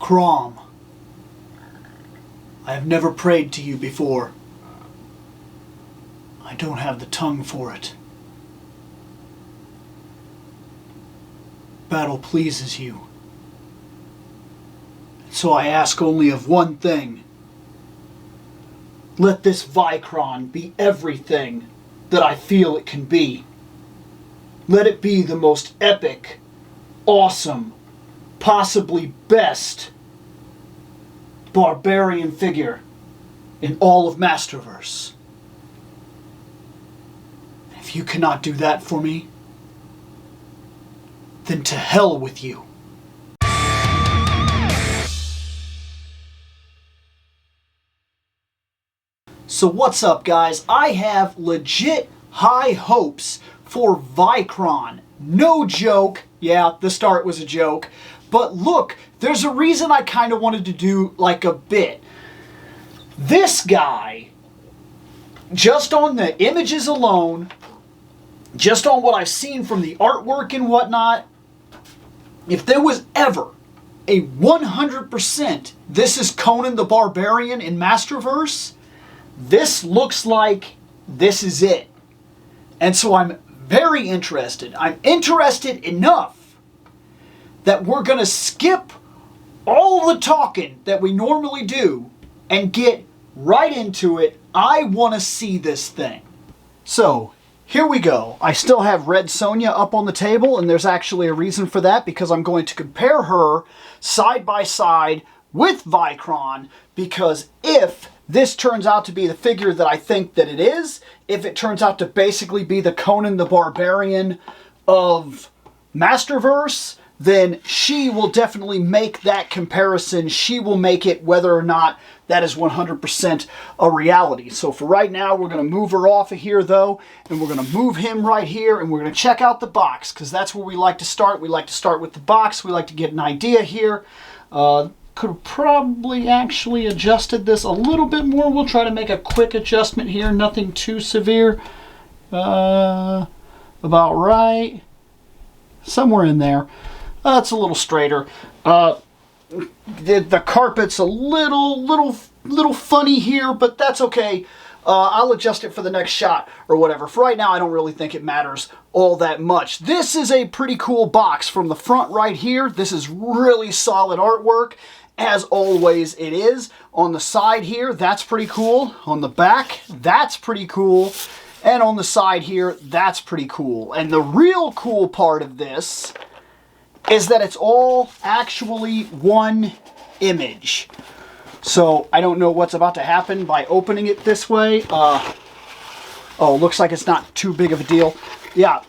Crom, I have never prayed to you before. I don't have the tongue for it. Battle pleases you. So I ask only of one thing. Let this Vykron be everything that I feel it can be. Let it be the most epic, awesome, possibly best barbarian figure in all of Masterverse. If you cannot do that for me, then to hell with you. So what's up, guys? I have legit high hopes for Vykron. No joke. Yeah, the start was a joke. But look, there's a reason I kind of wanted to do like a bit. This guy, just on the images alone, just on what I've seen from the artwork and whatnot, if there was ever a 100% this is Conan the Barbarian in Masterverse, this looks like this is it. And so I'm very interested. I'm interested enough that we're going to skip all the talking that we normally do and get right into it. I want to see this thing. So, here we go. I still have Red Sonja up on the table, and there's actually a reason for that, because I'm going to compare her side by side with Vykron, because if this turns out to be the figure that I think that it is, if it turns out to basically be the Conan the Barbarian of Masterverse, then she will definitely make that comparison. She will make it whether or not that is 100% a reality. So for right now, we're going to move her off of here, though, and we're going to move him right here, and we're going to check out the box, because that's where we like to start. We like to start with the box. We like to get an idea here. Could have probably actually adjusted this a little bit more. We'll try to make a quick adjustment here. Nothing too severe. About right. Somewhere in there. It's a little straighter. The carpet's a little funny here, but that's okay. I'll adjust it for the next shot or whatever. For right now, I don't really think it matters all that much. This is a pretty cool box from the front right here. This is really solid artwork. As always, it is. On the side here, that's pretty cool. On the back, that's pretty cool. And on the side here, that's pretty cool. And the real cool part of this is that it's all actually one image. So I don't know what's about to happen by opening it this way. Oh, looks like it's not too big of a deal. Yeah.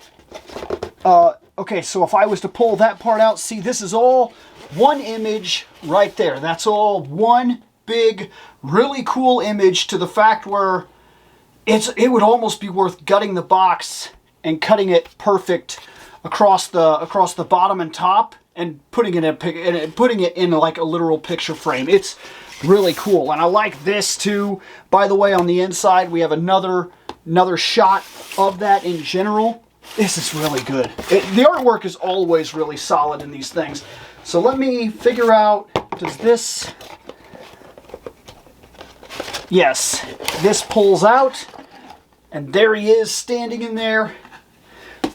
Okay, so if I was to pull that part out, see, this is all one image right there. That's all one big, really cool image, to the fact where it would almost be worth gutting the box and cutting it perfect across the bottom and top and putting it in like a literal picture frame. It's really cool, and I like this too. By the way, on the inside we have another shot of that in general. This is really good. The artwork is always really solid in these things. So let me figure out, does this... Yes, this pulls out, and there he is standing in there.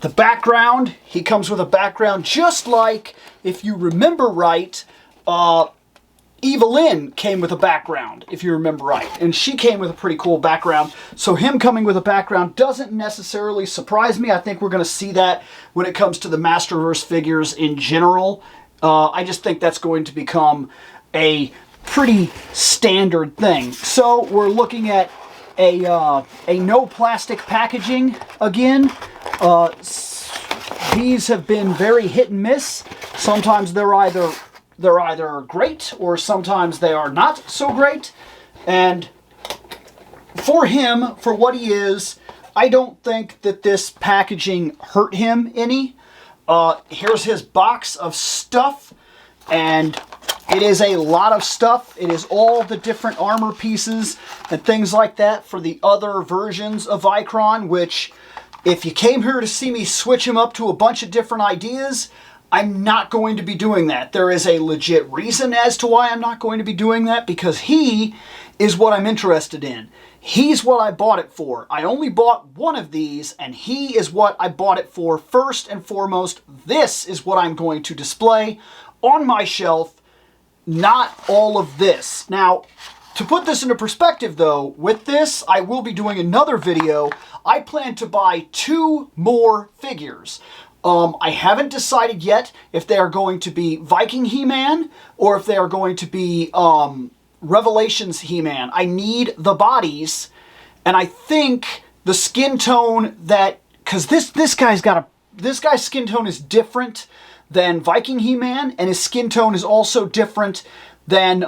The background, he comes with a background just like, if you remember right, Evelyn came with a background, if you remember right. And she came with a pretty cool background. So him coming with a background doesn't necessarily surprise me. I think we're going to see that when it comes to the Masterverse figures in general. I just think that's going to become a pretty standard thing. So we're looking at a no plastic packaging again. These have been very hit and miss. Sometimes they're either great, or sometimes they are not so great. And for him, for what he is, I don't think that this packaging hurt him any. Here's his box of stuff, and it is a lot of stuff. It is all the different armor pieces and things like that for the other versions of Vykron, which, if you came here to see me switch him up to a bunch of different ideas, I'm not going to be doing that. There is a legit reason as to why I'm not going to be doing that, because he is what I'm interested in. He's what I bought it for. I only bought one of these, and he is what I bought it for first and foremost. This is what I'm going to display on my shelf, not all of this. Now, to put this into perspective though, with this, I will be doing another video. I plan to buy 2 more figures. I haven't decided yet if they are going to be Viking He-Man or if they are going to be Revelations He-Man. I need the bodies, and I think the skin tone that, because this guy's skin tone is different than Viking He-Man, and his skin tone is also different than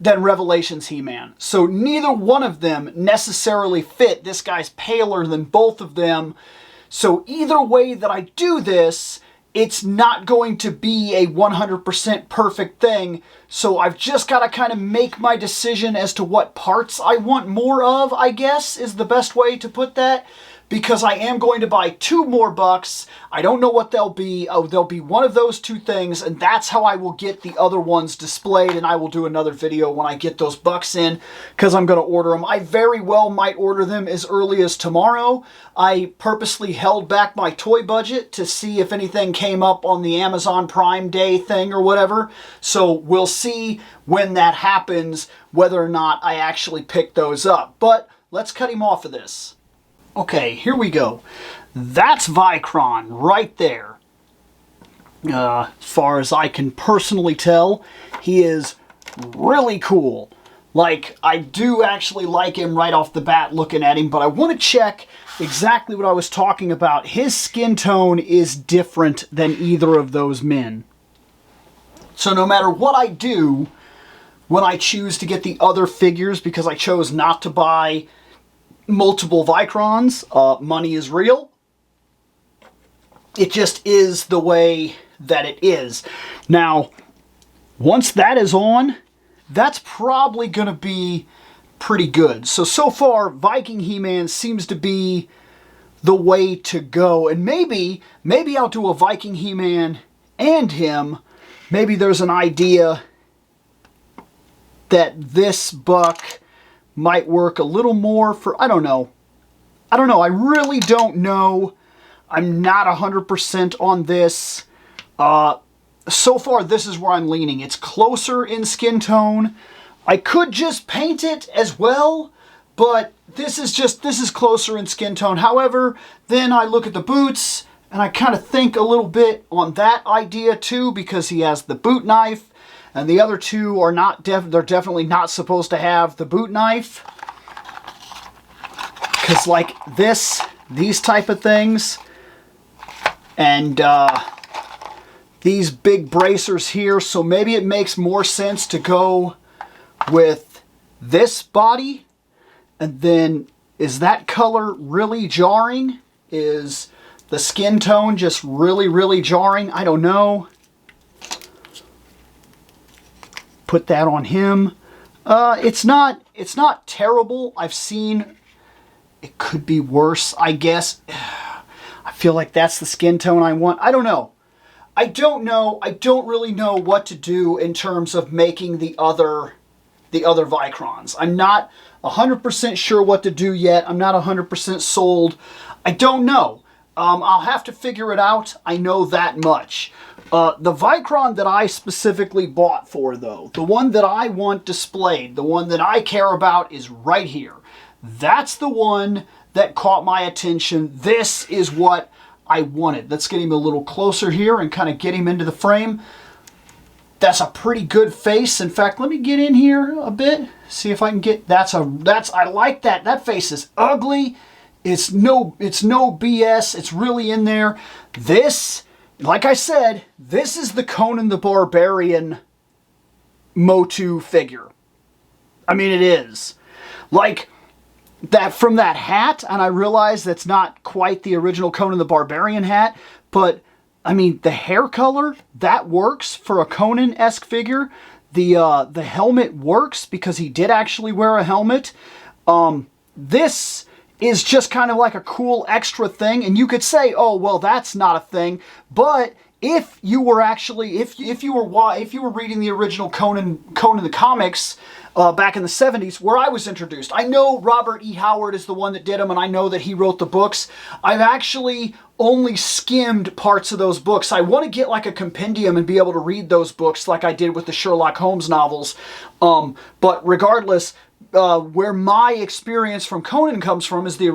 Revelations He-Man. So neither one of them necessarily fit. This guy's paler than both of them. So either way that I do this, it's not going to be a 100% perfect thing. So I've just got to kind of make my decision as to what parts I want more of, I guess, is the best way to put that. Because I am going to buy 2 more bucks. I don't know what they'll be. Oh, they'll be one of those 2 things, and that's how I will get the other ones displayed, and I will do another video when I get those bucks in, because I'm going to order them. I very well might order them as early as tomorrow. I purposely held back my toy budget to see if anything came up on the Amazon Prime Day thing or whatever. So we'll see when that happens whether or not I actually pick those up. But let's cut him off of this. Okay, here we go. That's Vykron right there. As far as I can personally tell, he is really cool. Like, I do actually like him right off the bat looking at him, but I want to check exactly what I was talking about. His skin tone is different than either of those men. So no matter what I do, when I choose to get the other figures, because I chose not to buy multiple Vykrons, money is real. It just is the way that it is. Now, once that is on, that's probably going to be pretty good. So far, Viking He-Man seems to be the way to go. And maybe I'll do a Viking He-Man and him. Maybe there's an idea that this buck might work a little more for, I don't know. I really don't know. I'm not 100% on this. So far, this is where I'm leaning. It's closer in skin tone. I could just paint it as well, but this is closer in skin tone. However, then I look at the boots, and I kind of think a little bit on that idea too, because he has the boot knife. And the other 2 are not, they're definitely not supposed to have the boot knife. Because like these type of things, and these big bracers here, so maybe it makes more sense to go with this body. And then, is that color really jarring? Is the skin tone just really, really jarring? I don't know. Put that on him. It's not terrible. I've seen it could be worse, I guess. I feel like that's the skin tone I want. I don't know. I don't really know what to do in terms of making the other Vykrons. I'm not 100% sure what to do yet. I'm not 100% sold. I don't know. I'll have to figure it out. I know that much. The Vykron that I specifically bought for, though, the one that I want displayed, the one that I care about, is right here. That's the one that caught my attention. This is what I wanted. Let's get him a little closer here and kind of get him into the frame. That's a pretty good face. In fact, let me get in here a bit. See if I can get, I like that. That face is ugly. It's no BS. It's really in there. This, like I said, this is the Conan the Barbarian Motu figure. I mean, it is. Like, that from that hat, and I realize that's not quite the original Conan the Barbarian hat, but, I mean, the hair color, that works for a Conan-esque figure. The helmet works because he did actually wear a helmet. This is just kind of like a cool extra thing, and you could say, oh, well, that's not a thing, but if you were actually, if you were reading the original Conan the comics back in the 70s, where I was introduced. I know Robert E. Howard is the one that did them, and I know that he wrote the books. I've actually only skimmed parts of those books. I want to get like a compendium and be able to read those books like I did with the Sherlock Holmes novels. But regardless, where my experience from Conan comes from is the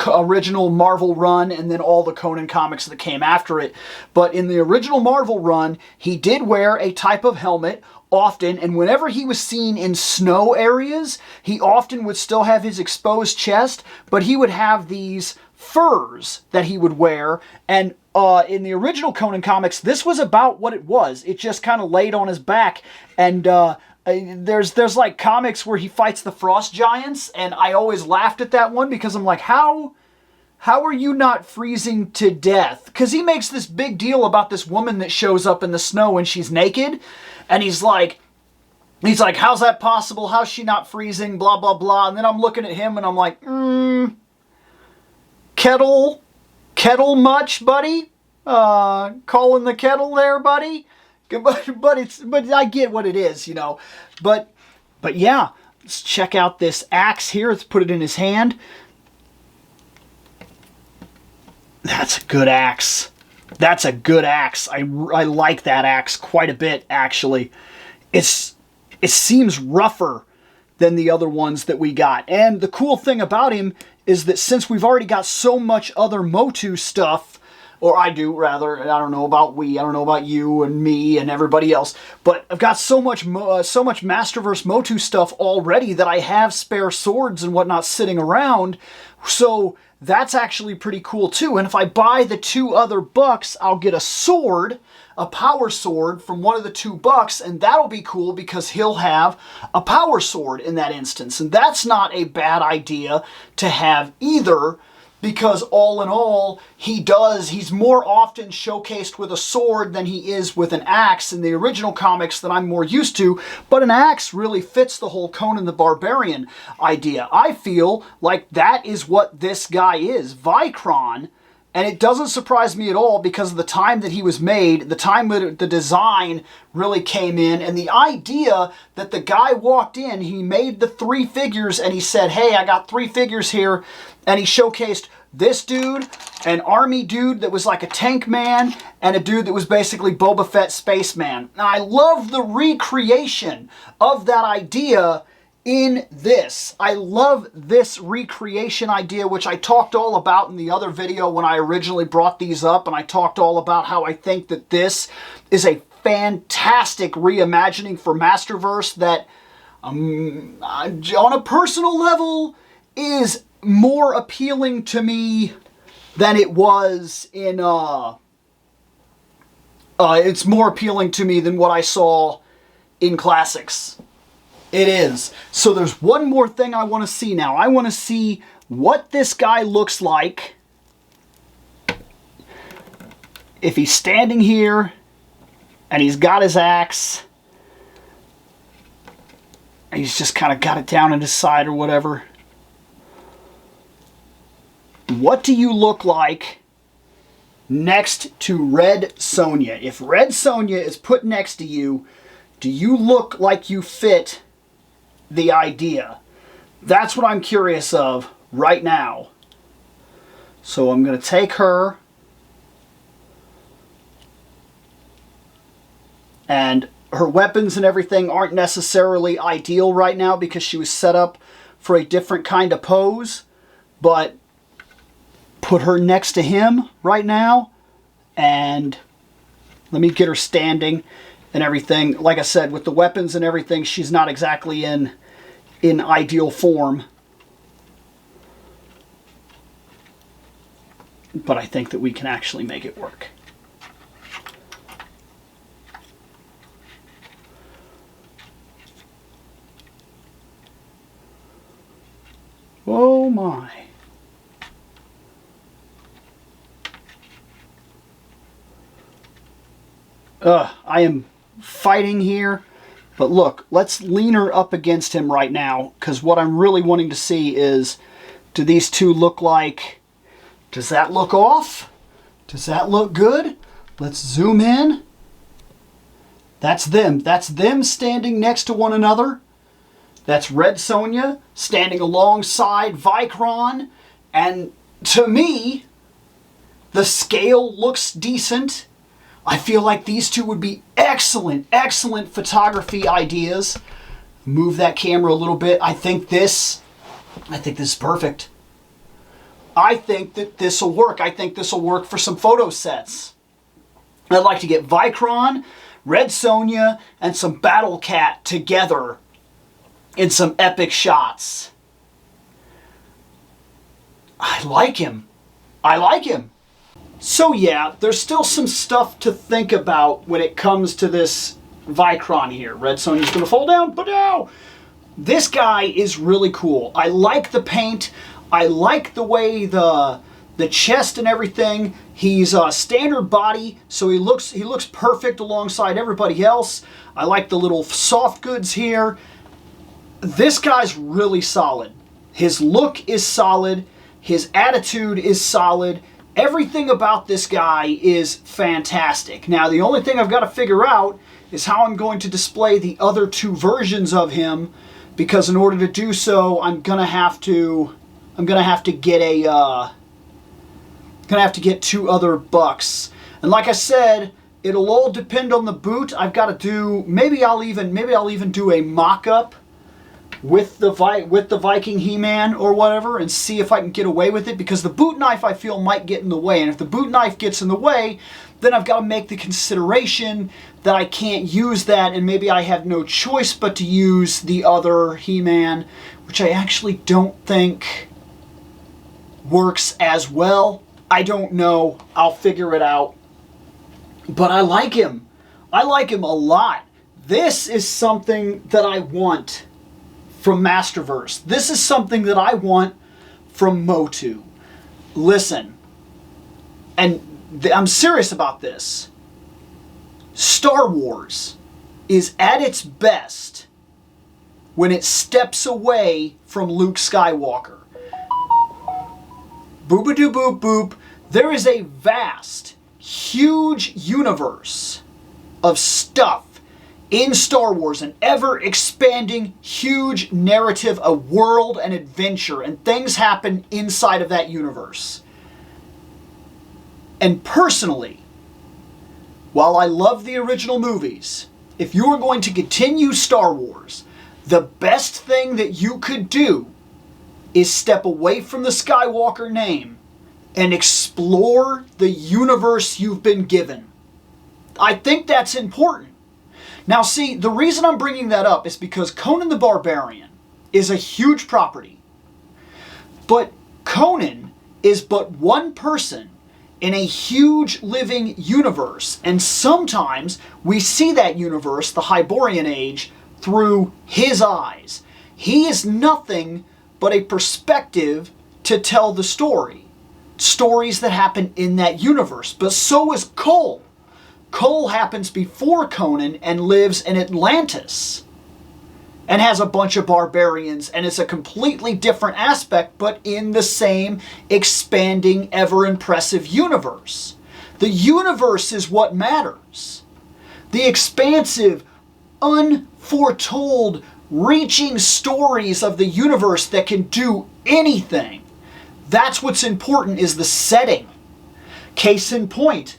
original Marvel run, and then all the Conan comics that came after it. But in the original Marvel run, he did wear a type of helmet often, and whenever he was seen in snow areas, he often would still have his exposed chest, but he would have these furs that he would wear. And in the original Conan comics, this was about what it was. It just kind of laid on his back, and there's like comics where he fights the frost giants, and I always laughed at that one because I'm like, how are you not freezing to death? Because he makes this big deal about this woman that shows up in the snow and she's naked, and he's like, how's that possible? How's she not freezing? Blah, blah, blah. And then I'm looking at him and I'm like, kettle much, buddy? Calling the kettle there, buddy? But I get what it is, you know. But yeah, let's check out this axe here. Let's put it in his hand. That's a good axe. That's a good axe. I like that axe quite a bit, actually. It seems rougher than the other ones that we got. And the cool thing about him is that since we've already got so much other Motu stuff, or I do, rather, I don't know about I don't know about you and me and everybody else, but I've got so much Masterverse Motu stuff already that I have spare swords and whatnot sitting around, so that's actually pretty cool too. And if I buy the 2 other bucks, I'll get a sword, a power sword from one of the 2 bucks, and that'll be cool because he'll have a power sword in that instance. And that's not a bad idea to have either, because all in all, he's more often showcased with a sword than he is with an axe in the original comics that I'm more used to, but an axe really fits the whole Conan the Barbarian idea. I feel like that is what this guy is, Vykron, and it doesn't surprise me at all because of the time that he was made, the time that the design really came in, and the idea that the guy walked in, he made the 3 figures, and he said, hey, I got 3 figures here, and he showcased this dude, an army dude that was like a tank man, and a dude that was basically Boba Fett spaceman. Now, I love the recreation of that idea in this. I love this recreation idea, which I talked all about in the other video when I originally brought these up, and I talked all about how I think that this is a fantastic reimagining for Masterverse that, on a personal level, is more appealing to me than it was in, it's more appealing to me than what I saw in Classics. It is. So there's one more thing I want to see now. I want to see what this guy looks like if he's standing here and he's got his axe and he's just kind of got it down in his side or whatever. What do you look like next to Red Sonja? If Red Sonja is put next to you, do you look like you fit the idea? That's what I'm curious of right now. So I'm going to take her, and her weapons and everything aren't necessarily ideal right now because she was set up for a different kind of pose, but put her next to him right now, and let me get her standing and everything. Like I said, with the weapons and everything, she's not exactly in ideal form, but I think that we can actually make it work. Oh my. I am fighting here, but look, let's lean her up against him right now, because what I'm really wanting to see is, do these two look like, does that look off? Does that look good? Let's zoom in. That's them. That's them standing next to one another. That's Red Sonja standing alongside Vykron. And to me, the scale looks decent. I feel like these two would be excellent, excellent photography ideas. Move that camera a little bit. I think this is perfect. I think that this will work. I think this will work for some photo sets. I'd like to get Vykron, Red Sonja, and some Battle Cat together in some epic shots. I like him. I like him. So yeah, there's still some stuff to think about when it comes to this Vykron here. Red Sonja's gonna fall down, but no! This guy is really cool. I like the paint. I like the way the chest and everything. He's a standard body, so he looks perfect alongside everybody else. I like the little soft goods here. This guy's really solid. His look is solid. His attitude is solid. Everything about this guy is fantastic. Now, the only thing I've got to figure out is how I'm going to display the other two versions of him, because in order to do so, I'm gonna have to get two other bucks. And like I said, it'll all depend on the boot. I've got to do, maybe I'll even do a mock-up with the Viking He-Man or whatever, and see if I can get away with it, because the boot knife I feel might get in the way. And if the boot knife gets in the way, then I've got to make the consideration that I can't use that, and maybe I have no choice but to use the other He-Man, which I actually don't think works as well. I don't know. I'll figure it out. But I like him. I like him a lot. This is something that I want from Masterverse. This is something that I want from Motu. Listen, and I'm serious about this. Star Wars is at its best when it steps away from Luke Skywalker. Boop-a-doo boop boop. There is a vast, huge universe of stuff in Star Wars, an ever-expanding, huge narrative, a world, an adventure, and things happen inside of that universe. And personally, while I love the original movies, if you are going to continue Star Wars, the best thing that you could do is step away from the Skywalker name and explore the universe you've been given. I think that's important. Now see, the reason I'm bringing that up is because Conan the Barbarian is a huge property. But Conan is but one person in a huge living universe. And sometimes we see that universe, the Hyborian Age, through his eyes. He is nothing but a perspective to tell the story. Stories that happen in that universe. But so is Cole. Cole happens before Conan and lives in Atlantis and has a bunch of barbarians, and it's a completely different aspect, but in the same expanding, ever-impressive universe. The universe is what matters. The expansive, unforetold, reaching stories of the universe that can do anything. That's what's important, is the setting. Case in point,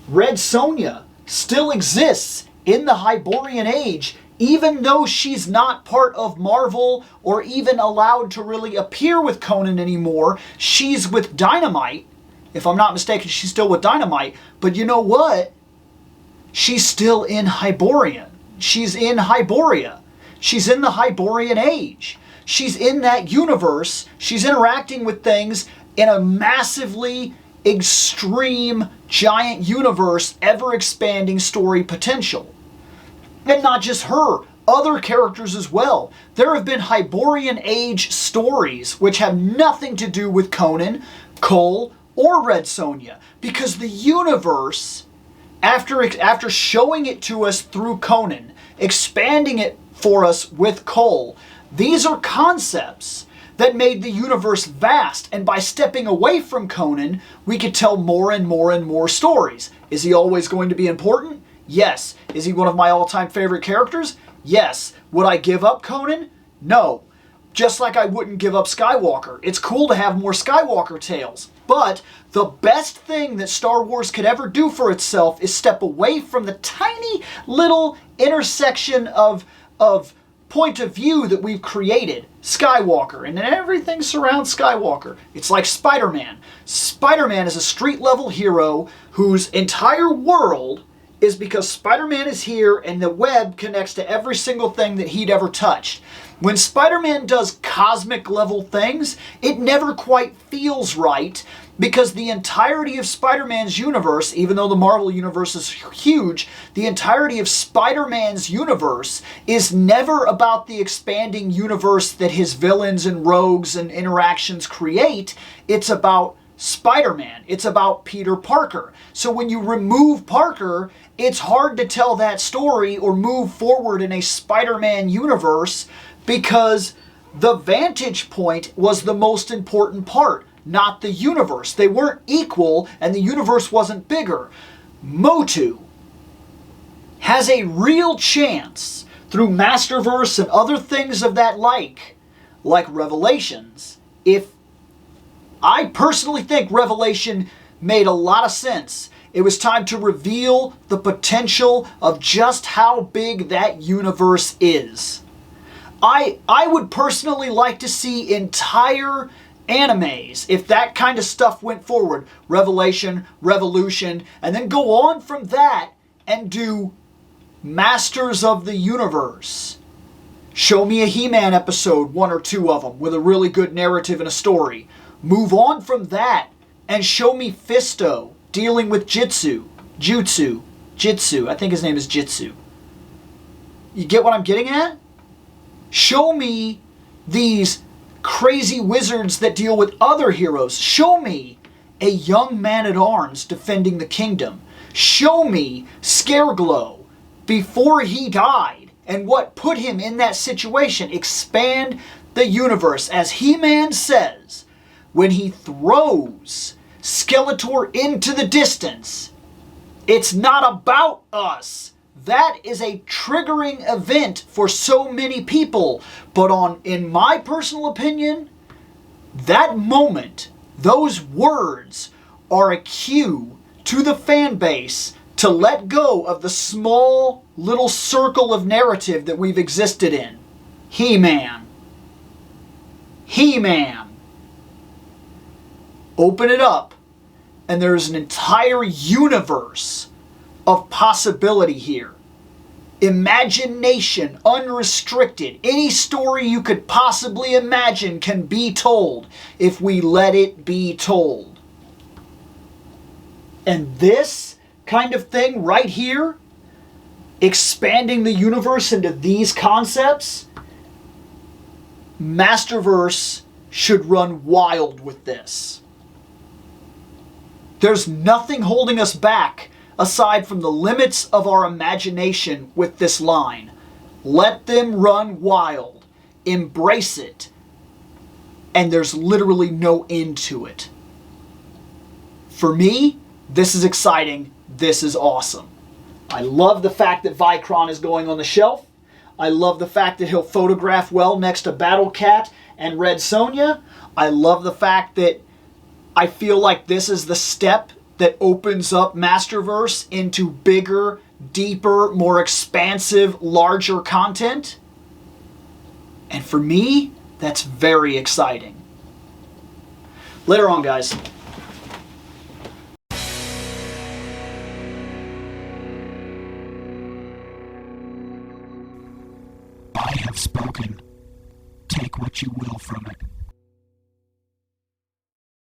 Red Sonja still exists in the Hyborian Age, even though she's not part of Marvel or even allowed to really appear with Conan anymore. She's with Dynamite. If I'm not mistaken, she's still with Dynamite. But you know what? She's still in Hyborian. She's in Hyboria. She's in the Hyborian Age. She's in that universe. She's interacting with things in a massively extreme, giant universe, ever-expanding story potential. And not just her, other characters as well. There have been Hyborian Age stories which have nothing to do with Conan, Cole, or Red Sonja, because the universe, after showing it to us through Conan, expanding it for us with Cole, these are concepts that made the universe vast, and by stepping away from Conan, we could tell more and more and more stories. Is he always going to be important? Yes. Is he one of my all-time favorite characters? Yes. Would I give up Conan? No. Just like I wouldn't give up Skywalker. It's cool to have more Skywalker tales. But the best thing that Star Wars could ever do for itself is step away from the tiny little intersection of point of view that we've created. Skywalker. And everything surrounds Skywalker. It's like Spider-Man. Spider-Man is a street-level hero whose entire world is because Spider-Man is here and the web connects to every single thing that he'd ever touched. When Spider-Man does cosmic level things, it never quite feels right because the entirety of Spider-Man's universe, even though the Marvel universe is huge, the entirety of Spider-Man's universe is never about the expanding universe that his villains and rogues and interactions create. It's about Spider-Man. It's about Peter Parker. So when you remove Parker, it's hard to tell that story or move forward in a Spider-Man universe because the vantage point was the most important part, not the universe. They weren't equal and the universe wasn't bigger. Motu has a real chance through Masterverse and other things of that like Revelations. I personally think Revelation made a lot of sense. It was time to reveal the potential of just how big that universe is. I would personally like to see entire animes, if that kind of stuff went forward, Revelation, Revolution, and then go on from that and do Masters of the Universe. Show me a He-Man episode, 1 or 2 of them, with a really good narrative and a story. Move on from that and show me Fisto dealing with Jitsu, I think his name is Jitsu. You get what I'm getting at? Show me these crazy wizards that deal with other heroes. Show me a young man-at-arms defending the kingdom. Show me Scareglow before he died and what put him in that situation. Expand the universe. As He-Man says, when he throws Skeletor into the distance, it's not about us. That is a triggering event for so many people. But in my personal opinion, that moment, those words are a cue to the fan base to let go of the small little circle of narrative that we've existed in. He-Man. He-Man. Open it up, and there's an entire universe of possibility here. Imagination, unrestricted. Any story you could possibly imagine can be told if we let it be told. And this kind of thing right here, expanding the universe into these concepts, Masterverse should run wild with this. There's nothing holding us back aside from the limits of our imagination with this line. Let them run wild. Embrace it. And there's literally no end to it. For me, this is exciting. This is awesome. I love the fact that Vykron is going on the shelf. I love the fact that he'll photograph well next to Battle Cat and Red Sonja. I love the fact that I feel like this is the step that opens up Masterverse into bigger, deeper, more expansive, larger content. And for me, that's very exciting. Later on, guys. I have spoken. Take what you will from it.